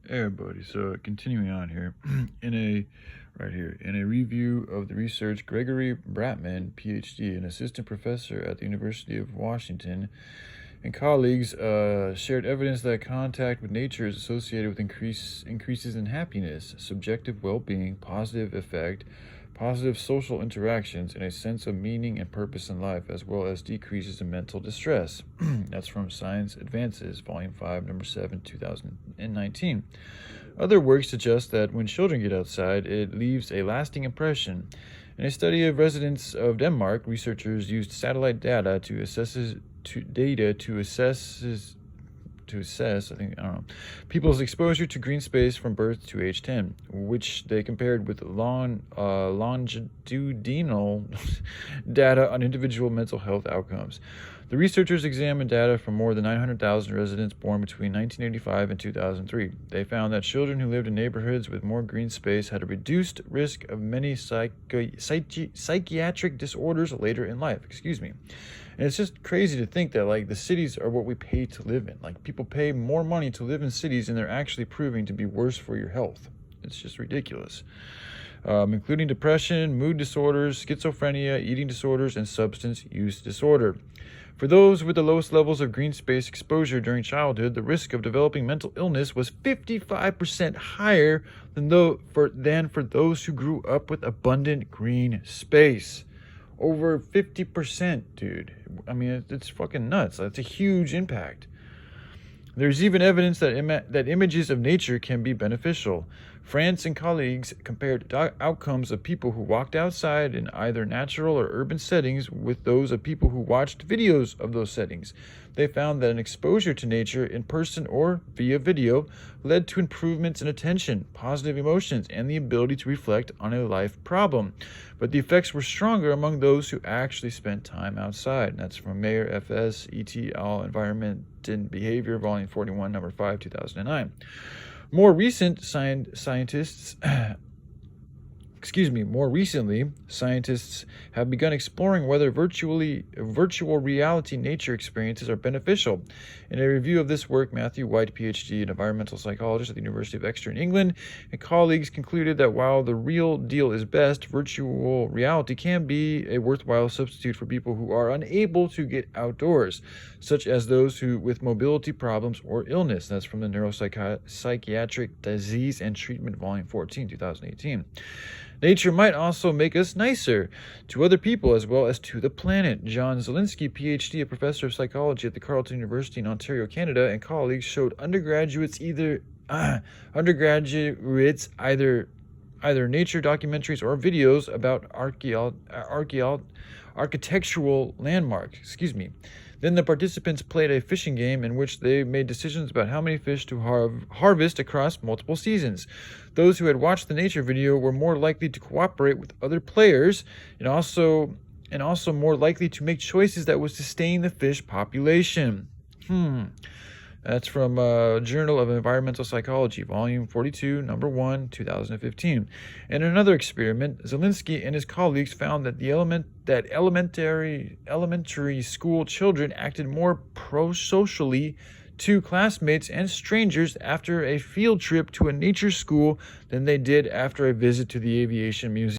Hey everybody, so continuing on here, in a review of the research, Gregory Bratman, PhD, an assistant professor at the University of Washington, and colleagues shared evidence that contact with nature is associated with increases in happiness, subjective well-being, positive social interactions, and a sense of meaning and purpose in life, as well as decreases in mental distress. That's from Science Advances, Volume 5, Number 7, 2019. Other work suggest that when children get outside, it leaves a lasting impression. In a study of residents of Denmark, researchers used satellite data to assess people's exposure to green space from birth to age 10, which they compared with longitudinal data on individual mental health outcomes. The researchers examined data from more than 900,000 residents born between 1985 and 2003. They found that children who lived in neighborhoods with more green space had a reduced risk of many psychiatric disorders later in life. And it's just crazy to think that the cities are what we pay to live in. People pay more money to live in cities, and they're actually proving to be worse for your health. It's just ridiculous. Including depression, mood disorders, schizophrenia, eating disorders, and substance use disorder. For those with the lowest levels of green space exposure during childhood, the risk of developing mental illness was 55% higher than for those who grew up with abundant green space. Over 50%, dude. I mean, it's fucking nuts. That's a huge impact. There's even evidence that images of nature can be beneficial. France and colleagues compared outcomes of people who walked outside in either natural or urban settings with those of people who watched videos of those settings. They found that an exposure to nature in person or via video led to improvements in attention, positive emotions, and the ability to reflect on a life problem. But the effects were stronger among those who actually spent time outside. And that's from Mayer FS, Et al. Environment and Behavior, Volume 41, Number 5, 2009. More recently, scientists have begun exploring whether virtual reality nature experiences are beneficial. In a review of this work, Matthew White, PhD, an environmental psychologist at the University of Exeter in England, and colleagues concluded that while the real deal is best, virtual reality can be a worthwhile substitute for people who are unable to get outdoors, such as those with mobility problems or illness. That's from the Neuropsychiatric Disease and Treatment, Volume 14, 2018. Nature might also make us nicer to other people as well as to the planet. John Zielinski, PhD, a professor of psychology at the Carleton University in Ontario, Canada, and colleagues showed undergraduates either nature documentaries or videos about architectural landmarks. Then the participants played a fishing game in which they made decisions about how many fish to harvest across multiple seasons. Those who had watched the nature video were more likely to cooperate with other players and also more likely to make choices that would sustain the fish population. That's from Journal of Environmental Psychology, Volume 42, Number 1, 2015. In another experiment, Zielinski and his colleagues found that elementary school children acted more pro-socially to classmates and strangers after a field trip to a nature school than they did after a visit to the aviation museum.